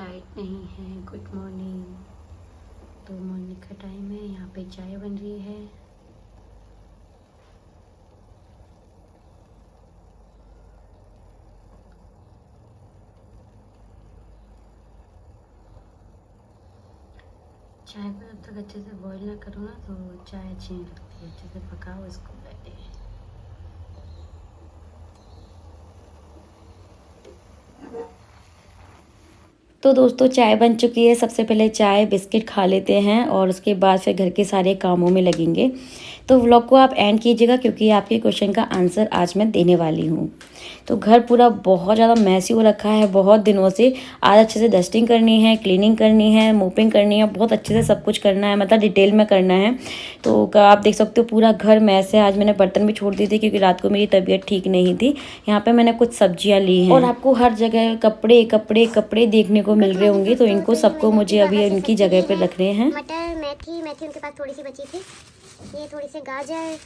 Light नहीं है। Good morning. तो मॉर्निंग का टाइम है, यहाँ पे चाय बन रही है। चाय को जब तक अच्छे से बॉईल ना करो ना तो चाय अच्छी नहीं लगती। अच्छे से पकाओ इसको पहले। तो दोस्तों चाय बन चुकी है। सबसे पहले चाय बिस्किट खा लेते हैं और उसके बाद फिर घर के सारे कामों में लगेंगे। तो व्लॉग को आप एंड कीजिएगा क्योंकि आपके क्वेश्चन का आंसर आज मैं देने वाली हूँ। तो घर पूरा बहुत ज़्यादा मैसी हो रखा है बहुत दिनों से। आज अच्छे से डस्टिंग करनी है, क्लीनिंग करनी है, मोपिंग करनी है, बहुत अच्छे से सब कुछ करना है, मतलब डिटेल में करना है। तो आप देख सकते हो पूरा घर मैस है। आज मैंने बर्तन भी छोड़ दी थी क्योंकि रात को मेरी तबीयत ठीक नहीं थी। यहाँ पे मैंने कुछ सब्जियाँ ली हैं और आपको हर जगह कपड़े कपड़े कपड़े देखने को मिल रहे होंगे। तो इनको सबको मुझे अभी इनकी जगह पे रखने हैं। मटर, मेथी उनके पास थोड़ी सी बची थी। ये थोड़ी सी गाजर,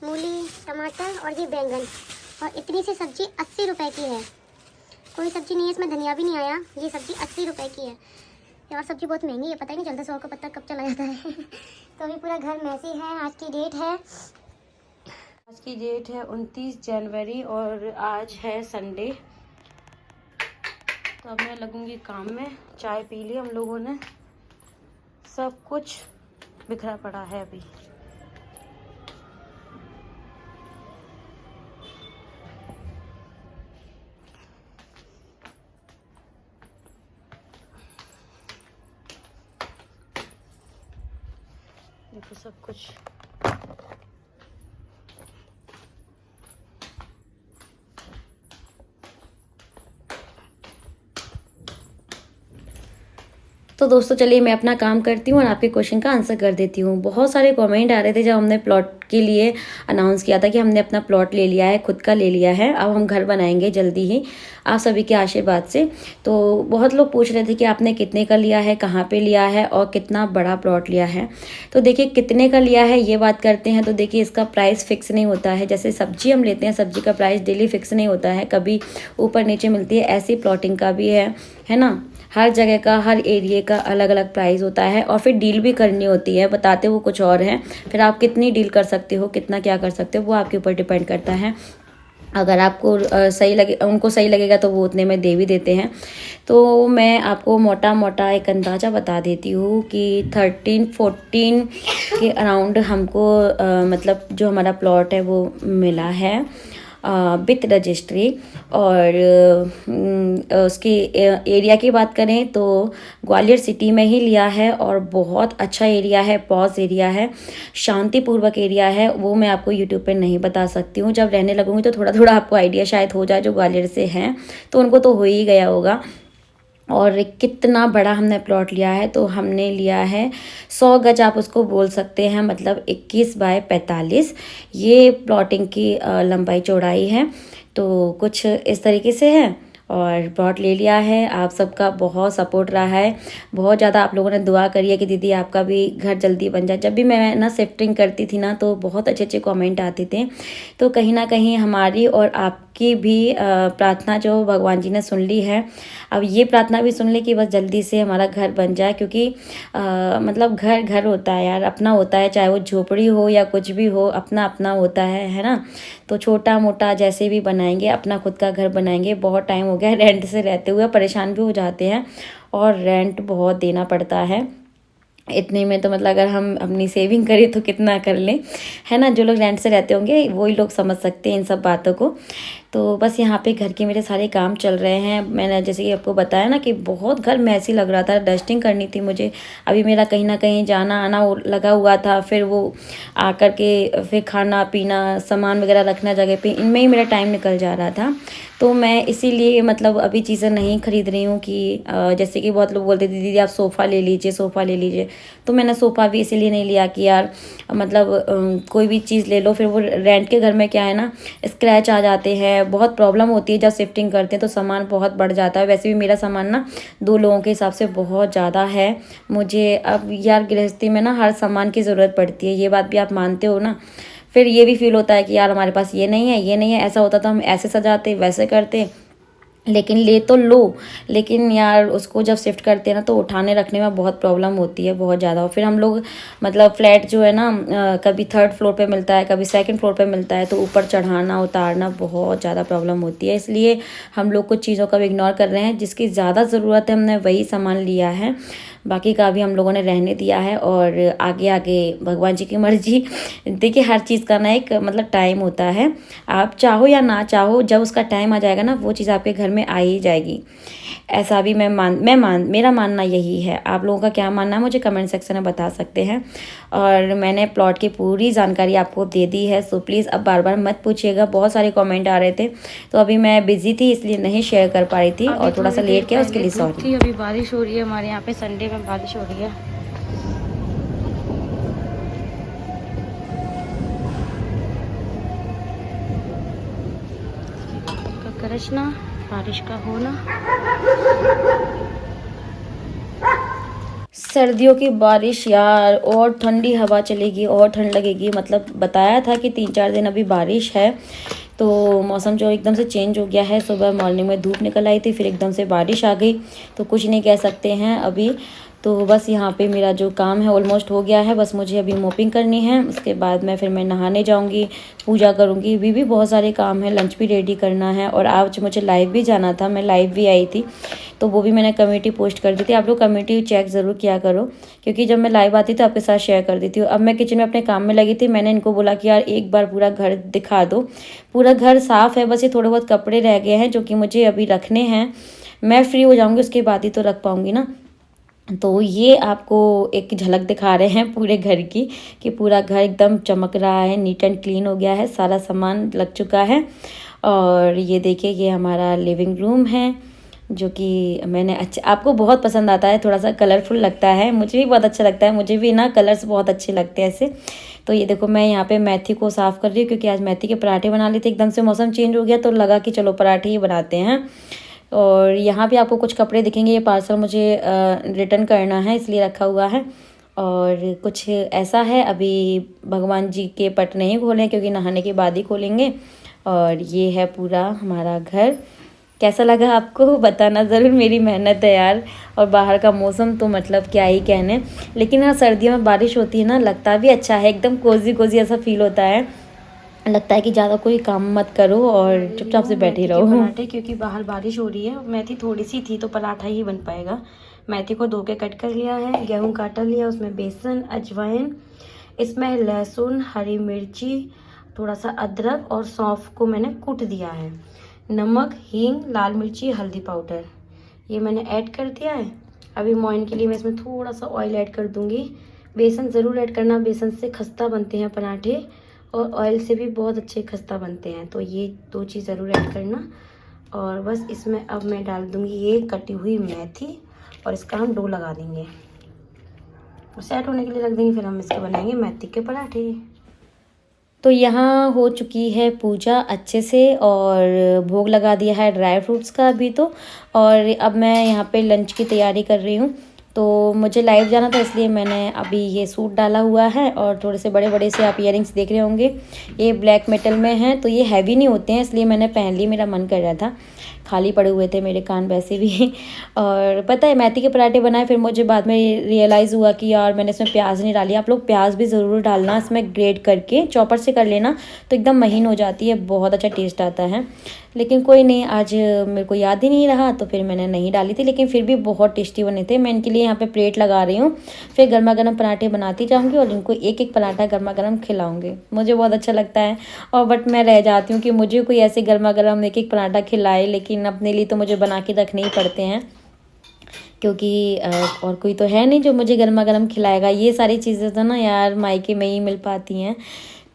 मूली, टमाटर और ये बैंगन। और इतनी सी सब्जी 80 रुपए की है। कोई सब्जी नहीं है इसमें, धनिया भी नहीं आया। ये सब्जी 80 रुपए की है। यार सब्जी बहुत महंगी है, पता ही नहीं चलता 100 का पत्ता कब चला जाता है। तो अभी पूरा घर मैसी है। आज की डेट है 29 जनवरी और आज है संडे। तो अब मैं लगूंगी काम में। चाय पी ली हम लोगों ने। सब कुछ बिखरा पड़ा है अभी। देखो सब कुछ। तो दोस्तों चलिए मैं अपना काम करती हूँ और आपके क्वेश्चन का आंसर कर देती हूँ। बहुत सारे कमेंट आ रहे थे जब हमने प्लॉट के लिए अनाउंस किया था कि हमने अपना प्लॉट ले लिया है, खुद का ले लिया है। अब हम घर बनाएंगे जल्दी ही आप सभी के आशीर्वाद से। तो बहुत लोग पूछ रहे थे कि आपने कितने का लिया है, कहाँ पे लिया है और कितना बड़ा प्लॉट लिया है। तो देखिए कितने का लिया है ये बात करते हैं। तो देखिए इसका प्राइस फिक्स नहीं होता है। जैसे सब्जी हम लेते हैं, सब्जी का प्राइस डेली फिक्स नहीं होता है, कभी ऊपर नीचे मिलती है। ऐसी प्लॉटिंग का भी है ना। हर जगह का, हर एरिया का अलग अलग प्राइस होता है और फिर डील भी करनी होती है। बताते वो कुछ और है, फिर आप कितनी डील कर सकते हो, कितना क्या कर सकते हो, वो आपके ऊपर डिपेंड करता है। अगर आपको सही लगे, उनको सही लगेगा तो वो उतने में दे भी देते हैं। तो मैं आपको मोटा मोटा एक अंदाज़ा बता देती हूँ कि 13-14 के अराउंड हमको मतलब जो हमारा प्लॉट है वो मिला है विथ रजिस्ट्री। और उसकी एरिया की बात करें तो ग्वालियर सिटी में ही लिया है और बहुत अच्छा एरिया है, पॉज एरिया है, शांतिपूर्वक एरिया है। वो मैं आपको यूट्यूब पे नहीं बता सकती हूँ। जब रहने लगूंगी तो थोड़ा थोड़ा आपको आइडिया शायद हो जाए। जो ग्वालियर से हैं तो उनको तो हो ही गया होगा। और कितना बड़ा हमने प्लॉट लिया है, तो हमने लिया है 100 गज आप उसको बोल सकते हैं, मतलब 21 बाय 45 ये प्लॉटिंग की लंबाई चौड़ाई है। तो कुछ इस तरीके से है और प्लॉट ले लिया है। आप सबका बहुत सपोर्ट रहा है, बहुत ज़्यादा आप लोगों ने दुआ करी है कि दीदी आपका भी घर जल्दी बन जाए। जब भी मैं ना शिफ्टिंग करती थी ना तो बहुत अच्छे अच्छे कमेंट आते थे। तो कहीं ना कहीं हमारी और आपकी भी प्रार्थना जो भगवान जी ने सुन ली है। अब ये प्रार्थना भी सुन ले कि बस जल्दी से हमारा घर बन जाए, क्योंकि मतलब घर घर होता है यार, अपना होता है। चाहे वो झोपड़ी हो या कुछ भी हो, अपना अपना होता है ना। तो छोटा मोटा जैसे भी बनाएंगे, अपना खुद का घर बनाएंगे। बहुत टाइम हो गया रेंट से रहते हुए, परेशान भी हो जाते हैं और रेंट बहुत देना पड़ता है। इतने में तो मतलब अगर हम अपनी सेविंग करें तो कितना कर लें, है ना। जो लोग रेंट से रहते होंगे वही लोग समझ सकते हैं इन सब बातों को। तो बस यहाँ पे घर के मेरे सारे काम चल रहे हैं। मैंने जैसे कि आपको बताया ना कि बहुत घर मैसी लग रहा था, डस्टिंग करनी थी मुझे। अभी मेरा कहीं ना कहीं जाना आना लगा हुआ था, फिर वो आकर के फिर खाना पीना, सामान वगैरह रखना जगह पे, इनमें ही मेरा टाइम निकल जा रहा था। तो मैं इसीलिए मतलब अभी चीज़ें नहीं खरीद रही हूँ कि जैसे कि बहुत लोग बोलते थे दीदी आप सोफ़ा ले लीजिए, सोफ़ा ले लीजिए। तो मैंने सोफ़ा भी इसीलिए नहीं लिया कि यार मतलब कोई भी चीज़ ले लो फिर वो रेंट के घर में क्या है ना, स्क्रैच आ जाते हैं, बहुत प्रॉब्लम होती है। जब शिफ्टिंग करते हैं तो सामान बहुत बढ़ जाता है। वैसे भी मेरा सामान ना 2 लोगों के हिसाब से बहुत ज़्यादा है। मुझे अब यार गृहस्थी में ना हर सामान की ज़रूरत पड़ती है, ये बात भी आप मानते हो ना। फिर ये भी फील होता है कि यार हमारे पास ये नहीं है, ये नहीं है। ऐसा होता तो हम ऐसे सजाते, वैसे करते, लेकिन ले तो लो, लेकिन यार उसको जब शिफ्ट करते हैं ना तो उठाने रखने में बहुत प्रॉब्लम होती है, बहुत ज़्यादा। और फिर हम लोग मतलब फ्लैट जो है ना कभी थर्ड फ्लोर पे मिलता है, कभी सेकंड फ्लोर पे मिलता है, तो ऊपर चढ़ाना उतारना बहुत ज़्यादा प्रॉब्लम होती है। इसलिए हम लोग कुछ चीज़ों का भी इग्नोर कर रहे हैं, जिसकी ज़्यादा ज़रूरत है हमने वही सामान लिया है, बाकी का भी हम लोगों ने रहने दिया है। और आगे आगे भगवान जी की मर्जी। देखिए हर चीज़ का ना एक मतलब टाइम होता है, आप चाहो या ना चाहो, जब उसका टाइम आ जाएगा ना वो चीज़ आपके घर में आ ही जाएगी। ऐसा भी मेरा मानना यही है। आप लोगों का क्या मानना है मुझे कमेंट सेक्शन में बता सकते हैं। और मैंने प्लॉट की पूरी जानकारी आपको दे दी है, सो प्लीज़ अब बार बार मत पूछिएगा। बहुत सारे कमेंट आ रहे थे, तो अभी मैं बिजी थी इसलिए नहीं शेयर कर पा रही थी और थोड़ा सा लेट किया, उसके लिए सॉरी। अभी बारिश हो रही है हमारे यहाँ पे, संडे में बारिश हो रही है। का करशना, बारिश का होना। सर्दियों की बारिश यार, और ठंडी हवा चलेगी और ठंड लगेगी। मतलब बताया था कि 3-4 दिन अभी बारिश है, तो मौसम जो एकदम से चेंज हो गया है। सुबह मॉर्निंग में धूप निकल आई थी, फिर एकदम से बारिश आ गई, तो कुछ नहीं कह सकते हैं अभी। तो बस यहाँ पे मेरा जो काम है ऑलमोस्ट हो गया है, बस मुझे अभी मोपिंग करनी है, उसके बाद मैं नहाने जाऊँगी, पूजा करूँगी। भी बहुत सारे काम है, लंच भी रेडी करना है। और आज मुझे लाइव भी जाना था, मैं लाइव भी आई थी, तो वो भी मैंने कमेटी पोस्ट कर दी थी। आप लोग कमेटी चेक ज़रूर किया करो, क्योंकि जब मैं लाइव आती तो आपके साथ शेयर कर देती हूँ। अब मैं किचन में अपने काम में लगी थी, मैंने इनको बोला कि यार एक बार पूरा घर दिखा दो। पूरा घर साफ़ है, बस ये थोड़े बहुत कपड़े रह गए हैं जो कि मुझे अभी रखने हैं। मैं फ्री हो जाऊँगी उसके बाद ही तो रख पाऊँगी ना। तो ये आपको एक झलक दिखा रहे हैं पूरे घर की, कि पूरा घर एकदम चमक रहा है, नीट एंड क्लीन हो गया है, सारा सामान लग चुका है। और ये देखिए ये हमारा लिविंग रूम है, जो कि मैंने अच्छा, आपको बहुत पसंद आता है, थोड़ा सा कलरफुल लगता है, मुझे भी बहुत अच्छा लगता है, मुझे भी ना कलर्स बहुत अच्छे लगते हैं ऐसे। तो ये देखो मैं यहाँ पे मेथी को साफ़ कर रही हूँ, क्योंकि आज मेथी के पराठे बना लिए थे। एकदम से मौसम चेंज हो गया तो लगा कि चलो पराठे ही बनाते हैं। और यहाँ पे आपको कुछ कपड़े दिखेंगे, ये पार्सल मुझे रिटर्न करना है इसलिए रखा हुआ है। और कुछ ऐसा है, अभी भगवान जी के पट नहीं खोले क्योंकि नहाने के बाद ही खोलेंगे। और ये है पूरा हमारा घर। कैसा लगा आपको बताना ज़रूर, मेरी मेहनत है यार। और बाहर का मौसम तो मतलब क्या ही कहने, लेकिन हाँ सर्दियों में बारिश होती है ना, लगता भी अच्छा है, एकदम कोजी कोजी ऐसा फील होता है। लगता है कि ज़्यादा कोई काम मत करो और चुपचाप से बैठे रहो। पराठे, क्योंकि बाहर बारिश हो रही है, मेथी थोड़ी सी थी तो पराठा ही बन पाएगा। मेथी को धो के कट कर लिया है, गेहूं काटा लिया, उसमें बेसन, अजवाइन, इसमें लहसुन, हरी मिर्ची, थोड़ा सा अदरक और सौंफ को मैंने कूट दिया है। नमक, हींग, लाल मिर्ची, हल्दी पाउडर ये मैंने ऐड कर दिया है। अभी मोइन के लिए मैं इसमें थोड़ा सा ऑयल ऐड कर दूंगी। बेसन ज़रूर ऐड करना, बेसन से खस्ता बनते हैं पराठे और ऑयल से भी बहुत अच्छे खस्ता बनते हैं, तो ये 2 चीज़ ज़रूर ऐड करना। और बस इसमें अब मैं डाल दूंगी ये कटी हुई मेथी, और इसका हम डो लगा देंगे, सेट होने के लिए रख देंगे, फिर हम इसके बनाएंगे मेथी के पराठे। तो यहाँ हो चुकी है पूजा अच्छे से, और भोग लगा दिया है ड्राई फ्रूट्स का अभी तो। और अब मैं यहाँ पे लंच की तैयारी कर रही हूँ। तो मुझे लाइव जाना था इसलिए मैंने अभी ये सूट डाला हुआ है, और थोड़े से बड़े बड़े से आप इयररिंग्स देख रहे होंगे, ये ब्लैक मेटल में हैं, तो ये हैवी नहीं होते हैं इसलिए मैंने पहन ली, मेरा मन कर रहा था। खाली पड़े हुए थे मेरे कान वैसे भी। और पता है मेथी के पराठे बनाए, फिर मुझे बाद में रियलाइज़ हुआ कि यार मैंने इसमें प्याज नहीं डाली। आप लोग प्याज भी ज़रूर डालना, इसमें ग्रेट करके चॉपर से कर लेना तो एकदम महीन हो जाती है, बहुत अच्छा टेस्ट आता है। लेकिन कोई नहीं, आज मेरे को याद ही नहीं रहा तो फिर मैंने नहीं डाली थी, लेकिन फिर भी बहुत टेस्टी बने थे। मैं इनके लिए यहाँ पे प्लेट लगा रही हूँ, फिर गर्मा गर्म पराठे बनाती जाऊँगी और इनको एक एक पराठा गर्मा गर्म खिलाऊँगी। मुझे बहुत अच्छा लगता है, और बट मैं रह जाती हूँ कि मुझे कोई ऐसे गर्मा गर्म एक एक पराठा खिलाए, लेकिन अपने लिए तो मुझे बना के रखने ही पड़ते हैं, क्योंकि और कोई तो है नहीं जो मुझे गर्मा गर्म खिलाएगा। ये सारी चीज़ें तो ना यार मायके में ही मिल पाती हैं।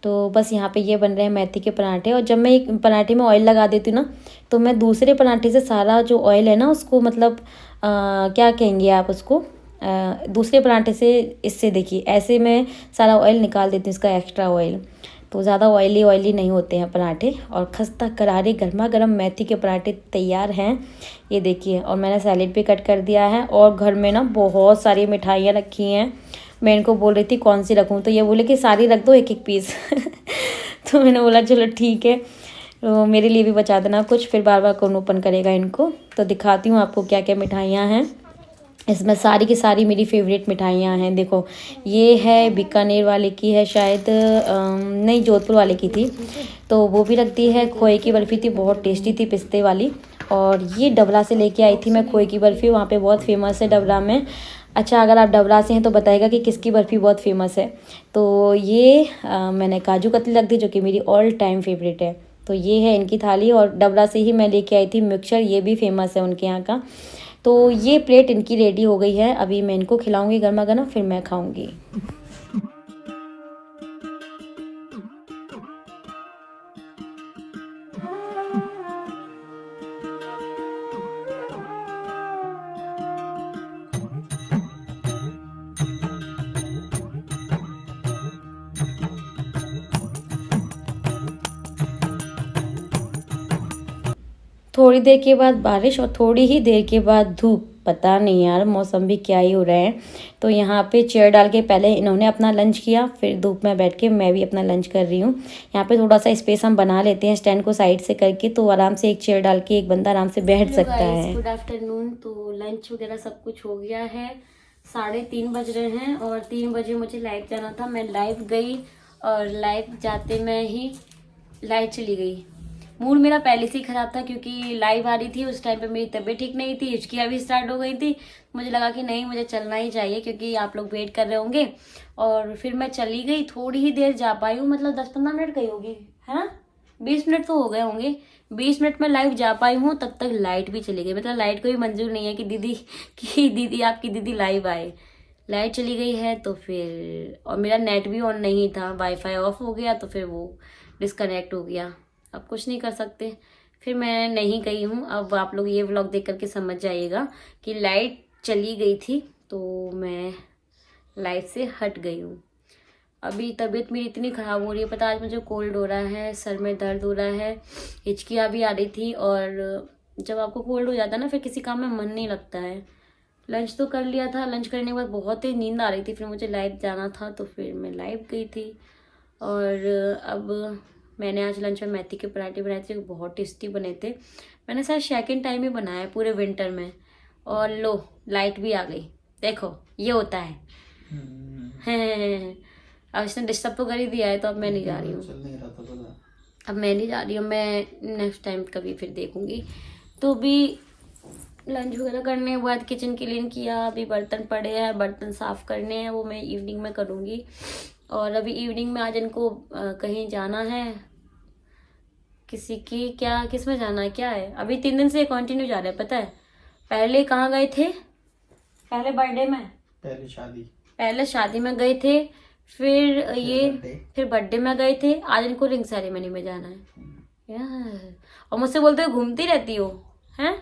तो बस यहाँ पे ये बन रहे हैं मेथी के पराठे, और जब मैं एक पराठे में ऑयल लगा देती हूँ ना, तो मैं दूसरे पराठे से सारा जो ऑयल है ना उसको मतलब क्या कहेंगे आप उसको, दूसरे पराठे से, इससे देखिए ऐसे मैं सारा ऑयल निकाल देती हूँ, इसका एक्स्ट्रा ऑयल। तो ज़्यादा ऑयली नहीं होते हैं पराठे, और खस्ता करारे गर्मा गर्म मेथी के पराठे तैयार हैं। ये देखिए, और मैंने सैलेड भी कट कर दिया है, और घर में ना बहुत सारी मिठाइयाँ रखी हैं। मैं इनको बोल रही थी कौन सी रखूँ, तो ये बोले कि सारी रख दो एक एक पीस। तो मैंने बोला चलो ठीक है। तो मेरे लिए भी बचा देना कुछ, फिर बार बार कौन ओपन करेगा इनको। तो दिखाती हूँ आपको क्या क्या मिठाइयाँ हैं। इसमें सारी की सारी मेरी फेवरेट मिठाइयाँ हैं। देखो ये है बीकानेर वाले की है शायद, नहीं जोधपुर वाले की थी, तो वो भी रख दी है। खोए की बर्फ़ी थी, बहुत टेस्टी थी, पिस्ते वाली। और ये डबरा से लेके आई थी मैं खोए की बर्फ़ी, वहाँ पे बहुत फेमस है डबरा में। अच्छा अगर आप डबरा से हैं तो बताइएगा कि किसकी बर्फ़ी बहुत फेमस है। तो ये मैंने काजू कतली रख दी जो कि मेरी ऑल टाइम फेवरेट है। तो ये है इनकी थाली, और डबरा से ही मैं लेके आई थी मिक्सचर, ये भी फेमस है उनके यहाँ का। तो ये प्लेट इनकी रेडी हो गई है, अभी मैं इनको खिलाऊंगी गर्मा गर्म, फिर मैं खाऊंगी। थोड़ी देर के बाद बारिश और थोड़ी ही देर के बाद धूप, पता नहीं यार मौसम भी क्या ही हो रहा है। तो यहाँ पे चेयर डाल के पहले इन्होंने अपना लंच किया, फिर धूप में बैठ के मैं भी अपना लंच कर रही हूँ। यहाँ पे थोड़ा सा स्पेस हम बना लेते हैं स्टैंड को साइड से करके, तो आराम से एक चेयर डाल के एक बंदा आराम से बैठ सकता है। Good afternoon. तो लंच वगैरह सब कुछ हो गया है, 3:30 बज रहे हैं और 3 बजे मुझे लाइव जाना था। मैं लाइव गई और लाइव जाते में ही लाइट चली गई। मूड मेरा पहले से ही खराब था क्योंकि लाइव आ रही थी, उस टाइम पे मेरी तबीयत ठीक नहीं थी, हिचकियाँ भी स्टार्ट हो गई थी। मुझे लगा कि नहीं मुझे चलना ही चाहिए क्योंकि आप लोग वेट कर रहे होंगे। और फिर मैं चली गई, थोड़ी ही देर जा पाई हूँ, मतलब 10-15 मिनट गई होगी, है ना, 20 मिनट तो हो गए होंगे। 20 मिनट में लाइव जा पाई हूँ, तब तक लाइट भी चली गई। मतलब लाइट को भी मंजूर नहीं है कि दीदी आपकी दीदी लाइव आए। लाइट चली गई है तो फिर, और मेरा नेट भी ऑन नहीं था, वाईफाई ऑफ हो गया, तो फिर वो डिस्कनेक्ट हो गया। अब कुछ नहीं कर सकते, फिर मैं नहीं गई हूँ। अब आप लोग ये व्लॉग देख करके समझ जाइएगा कि लाइट चली गई थी तो मैं लाइफ से हट गई हूँ। अभी तबीयत मेरी इतनी ख़राब हो रही है, पता आज मुझे कोल्ड हो रहा है, सर में दर्द हो रहा है, हिचकियाँ भी आ रही थी। और जब आपको कोल्ड हो जाता है ना, फिर किसी काम में मन नहीं लगता है। लंच तो कर लिया था, लंच करने के बाद बहुत ही नींद आ रही थी, फिर मुझे लाइव जाना था तो फिर मैं लाइव गई थी। और अब मैंने आज लंच में मेथी के पराठे बनाए थे, बहुत टेस्टी बने थे। मैंने शायद सेकंड टाइम ही बनाया पूरे विंटर में। और लो लाइट भी आ गई, देखो ये होता है। अब इसने डिस्टर्ब तो कर ही दिया है, तो अब मैं नहीं जा रही हूँ। अब मैं नहीं जा रही हूँ, मैं नेक्स्ट टाइम कभी फिर देखूंगी। तो भी लंच वगैरह करने के बाद किचन क्लीन किया, अभी बर्तन पड़े हैं, बर्तन साफ़ करने हैं, वो मैं इवनिंग में करूँगी। और अभी इवनिंग में आज इनको कहीं जाना है, किसी की क्या किस में जाना है क्या है, अभी 3 दिन से कंटिन्यू जा रहे हैं। पता है पहले कहाँ गए थे, पहले बर्थडे में, पहले शादी में गए थे, फिर बर्थडे में गए थे, आज इनको रिंग सेरेमनी में जाना है यार। और मुझसे बोलते हो घूमती रहती हो, हैं?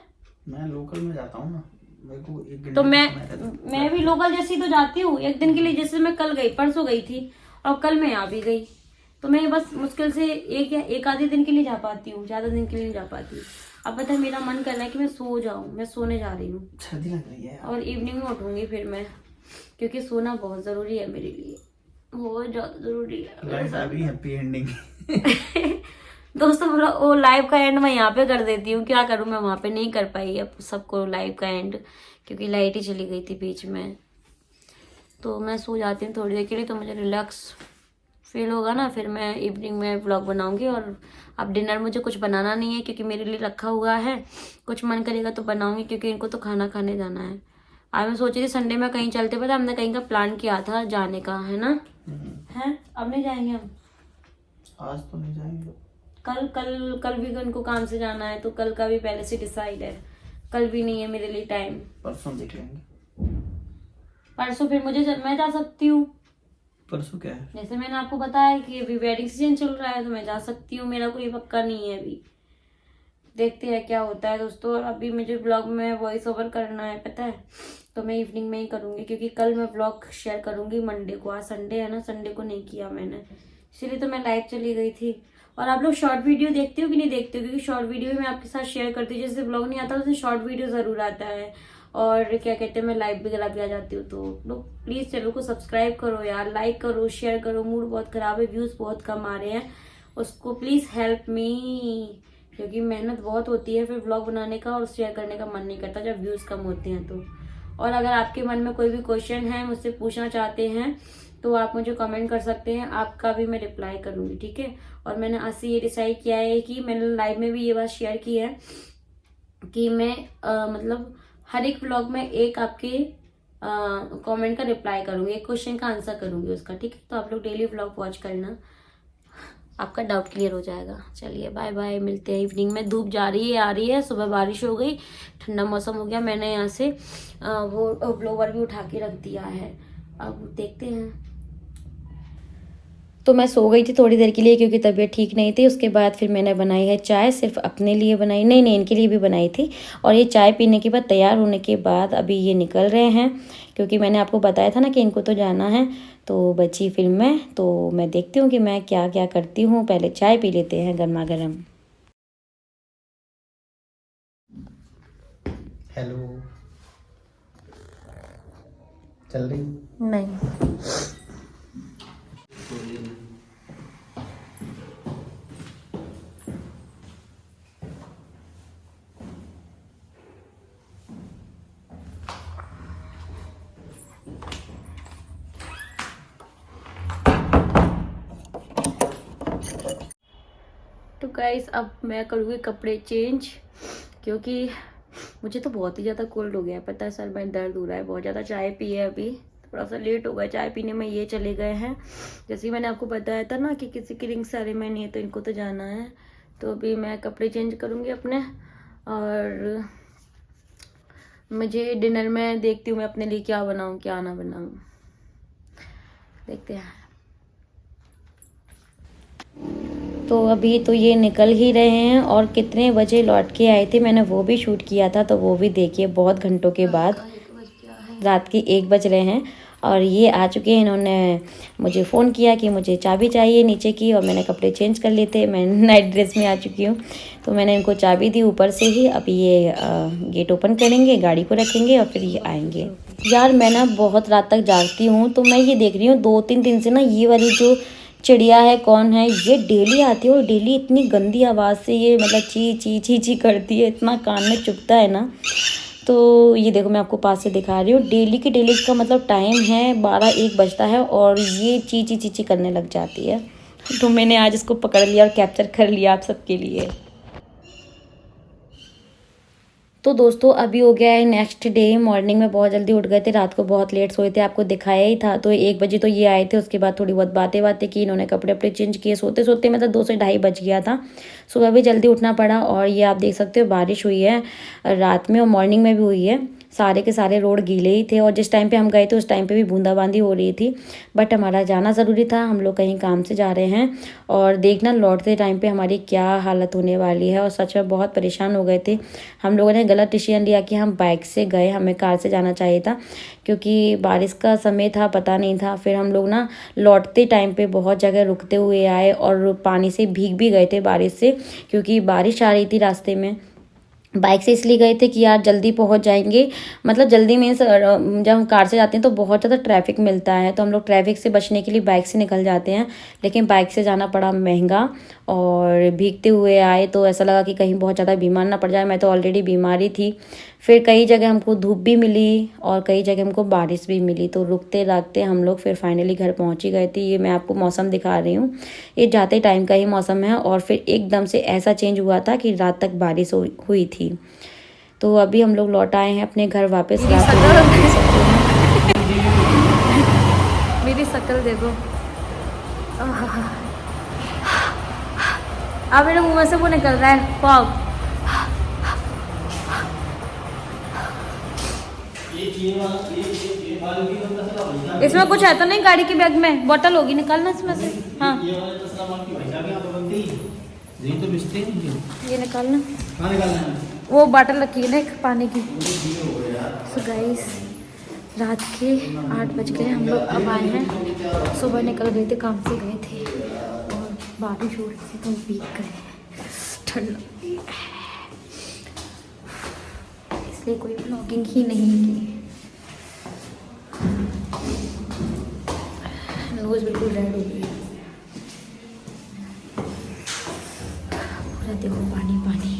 मैं लोकल में जाता हूँ ना, मेरे को एक तो मैं भी लोकल जैसी तो जाती हूँ एक दिन के लिए। जैसे मैं कल गई, परसों गई थी, और कल मैं आ भी गई। तो मैं बस मुश्किल से एक आधे दिन के लिए जा पाती हूँ, ज्यादा दिन के लिए नहीं जा पाती। अब पता है मेरा मन कर रहा है कि मैं सो जाऊँ, मैं सोने जा रही हूँ, सर्दी लग रही है। और इवनिंग में उठूंगी फिर मैं, क्योंकि सोना बहुत जरूरी है मेरे लिए, बहुत ज्यादा जरूरी है। हैप्पी एंडिंग दोस्तों वो लाइव का एंड मैं यहाँ पे कर देती हूँ, क्या करूँ, मैं वहाँ पे नहीं कर पाई अब सबको लाइव का एंड, क्योंकि लाइट ही चली गई थी बीच में। तो मैं सो जाती हूँ थोड़ी देर के लिए, तो मुझे रिलैक्स फील होगा ना, फिर मैं इवनिंग में व्लॉग बनाऊंगी। और अब डिनर मुझे कुछ बनाना नहीं है क्योंकि मेरे लिए रखा हुआ है, कुछ मन करेगा तो बनाऊंगी, क्योंकि इनको तो खाना खाने जाना है। आज मैं सोची थी संडे में कहीं चलते, पता हमने कहीं का प्लान किया था जाने का, है ना? है अब नहीं जाएंगे हम, आज तो नहीं जाएंगे। कल भी इनको काम से जाना है, तो कल का भी पहले से डिसाइड है। कल भी नहीं है मेरे लिए टाइम, परसों देख लेंगे। परसों फिर मैं जा सकती हूँ। परसों क्या है? जैसे मैंने आपको बताया कि अभी वेडिंग सीजन चल रहा है, तो मैं जा सकती हूँ, मेरा कोई पक्का नहीं है अभी, देखते हैं क्या होता है दोस्तों। और अभी मुझे ब्लॉग में वॉइस ओवर करना है, पता है, तो मैं इवनिंग में ही करूँगी, क्योंकि कल मैं ब्लॉग शेयर करूँगी मंडे को। आज संडे है ना, संडे को नहीं किया मैंने, इसीलिए तो मैं लाइव चली गई थी। और आप लोग शॉर्ट वीडियो देखते हो कि नहीं देखते हो? क्योंकि शॉर्ट वीडियो मैं आपके साथ शेयर करती हूँ, जैसे ब्लॉग नहीं आता तो शॉर्ट वीडियो ज़रूर आता है। और क्या कहते हैं, मैं लाइव वगैरह भी आ जाती हूँ। तो लोग प्लीज़ चैनल को सब्सक्राइब करो यार, लाइक करो, शेयर करो। मूड बहुत ख़राब है, व्यूज़ बहुत कम आ रहे हैं, उसको प्लीज़ हेल्प मी, क्योंकि मेहनत बहुत होती है फिर व्लॉग बनाने का और शेयर करने का मन नहीं करता जब व्यूज़ कम होते हैं तो। और अगर आपके मन में कोई भी क्वेश्चन है, मुझसे पूछना चाहते हैं, तो आप मुझे कमेंट कर सकते हैं, आपका भी मैं रिप्लाई करूंगी, ठीक है। और मैंने आज से ये डिसाइड किया है कि मैंने लाइव में भी ये बात शेयर की है कि मैं मतलब हर एक व्लॉग में एक आपके कमेंट का रिप्लाई करूंगी, एक क्वेश्चन का आंसर करूंगी उसका, ठीक है। तो आप लोग डेली व्लॉग वॉच करना, आपका डाउट क्लियर हो जाएगा। चलिए बाय बाय, मिलते हैं इवनिंग में। धूप जा रही है, आ रही है, सुबह बारिश हो गई, ठंडा मौसम हो गया। मैंने यहाँ से वो ब्लोवर भी उठा के रख दिया है, अब देखते हैं। तो मैं सो गई थी थोड़ी देर के लिए क्योंकि तबीयत ठीक नहीं थी। उसके बाद फिर मैंने बनाई है चाय, सिर्फ अपने लिए बनाई, नहीं इनके लिए भी बनाई थी। और ये चाय पीने के बाद, तैयार होने के बाद अभी ये निकल रहे हैं, क्योंकि मैंने आपको बताया था ना कि इनको तो जाना है। तो बची फिल्म में, तो मैं देखती हूँ कि मैं क्या क्या करती हूँ। पहले चाय पी लेते हैं गर्मा गर्म। हेलो, चल रही? नहीं, तो गाइस अब मैं करूँगी कपड़े चेंज, क्योंकि मुझे तो बहुत ही ज़्यादा कोल्ड हो गया है, पता है, सर में दर्द हो रहा है बहुत ज़्यादा। चाय पी है, अभी थोड़ा सा लेट हो गया चाय पीने में, ये चले गए हैं। जैसे ही मैंने आपको बताया था ना कि किसी की रिंग सेरेमनी है तो इनको तो जाना है। तो अभी मैं कपड़े चेंज करूँगी अपने, और मुझे डिनर में देखती हूँ मैं अपने लिए क्या बनाऊँ क्या ना बनाऊँ, देखते हैं। तो अभी तो ये निकल ही रहे हैं, और कितने बजे लौट के आए थे मैंने वो भी शूट किया था, तो वो भी देखिए बहुत घंटों के बाद। रात के 1 बज रहे हैं और ये आ चुके हैं। इन्होंने मुझे फ़ोन किया कि मुझे चाबी चाहिए नीचे की, और मैंने कपड़े चेंज कर लिए थे, मैं नाइट ड्रेस में आ चुकी हूँ। तो मैंने इनको चाबी दी ऊपर से ही। अब ये गेट ओपन करेंगे, गाड़ी को रखेंगे और फिर ये आएंगे। यार मैं ना बहुत रात तक जागती हूँ, तो मैं ये देख रही हूँ 2-3 दिन से ना, ये वाली जो चिड़िया है, कौन है ये, डेली आती है और डेली इतनी गंदी आवाज़ से ये मतलब ची ची ची ची करती है, इतना कान में चुभता है ना। तो ये देखो मैं आपको पास से दिखा रही हूँ, डेली की डेली का मतलब टाइम है 12-1 बजता है और ये ची ची ची ची करने लग जाती है। तो मैंने आज इसको पकड़ लिया और कैप्चर कर लिया आप सबके लिए। तो दोस्तों अभी हो गया है नेक्स्ट डे। मॉर्निंग में बहुत जल्दी उठ गए थे, रात को बहुत लेट सोए थे, आपको दिखाया ही था। तो 1 बजे तो ये आए थे, उसके बाद थोड़ी बहुत बातें की, इन्होंने कपड़े अपने चेंज किए, सोते सोते मतलब 2 से ढाई बज गया था। सुबह भी जल्दी उठना पड़ा, और ये आप देख सकते हो बारिश हुई है रात में और मॉर्निंग में भी हुई है। सारे के सारे रोड गीले ही थे, और जिस टाइम पे हम गए थे उस टाइम पे भी बूंदाबांदी हो रही थी। बट हमारा जाना ज़रूरी था, हम लोग कहीं काम से जा रहे हैं, और देखना लौटते टाइम पे हमारी क्या हालत होने वाली है। और सच में बहुत परेशान हो गए थे। हम लोगों ने गलत डिसीजन लिया कि हम बाइक से गए, हमें कार से जाना चाहिए था, क्योंकि बारिश का समय था, पता नहीं था। फिर हम लोग ना लौटते टाइम पे बहुत जगह रुकते हुए आए, और पानी से भीग भी गए थे बारिश से, क्योंकि बारिश आ रही थी रास्ते में। बाइक से इसलिए गए थे कि यार जल्दी पहुंच जाएंगे, मतलब जल्दी मीन्स जब हम कार से जाते हैं तो बहुत ज़्यादा ट्रैफिक मिलता है, तो हम लोग ट्रैफिक से बचने के लिए बाइक से निकल जाते हैं। लेकिन बाइक से जाना पड़ा महंगा, और भीगते हुए आए तो ऐसा लगा कि कहीं बहुत ज़्यादा बीमार ना पड़ जाए। मैं तो ऑलरेडी बीमारी थी। फिर कई जगह हमको धूप भी मिली और कई जगह हमको बारिश भी मिली, तो रुकते रागते हम लोग फिर फाइनली घर पहुँच ही गए थे। ये मैं आपको मौसम दिखा रही हूँ, ये जाते टाइम का ही मौसम है, और फिर एकदम से ऐसा चेंज हुआ था कि रात तक बारिश हुई थी। तो अभी हम लोग लौट आए हैं अपने घर वापस। मेरी शक्ल देखो, अब मेरे मुंह में से वो निकल रहा है फॉग। इसमें कुछ है तो नहीं? गाड़ी की बैग में बोतल होगी, निकालना इसमें से। हाँ ये निकालना, वो बॉटल रखी है ना एक पानी की। सो गाइस रात के 8 बज गए, हम लोग अब आए हैं। सुबह निकल गए थे, काम से गए थे, और बारिश हो रही थी तो भीग गए, ठंड लगी, इसलिए कोई ब्लॉगिंग ही नहीं की। नोज बिल्कुल रेड हो गई है। देखो पानी पानी।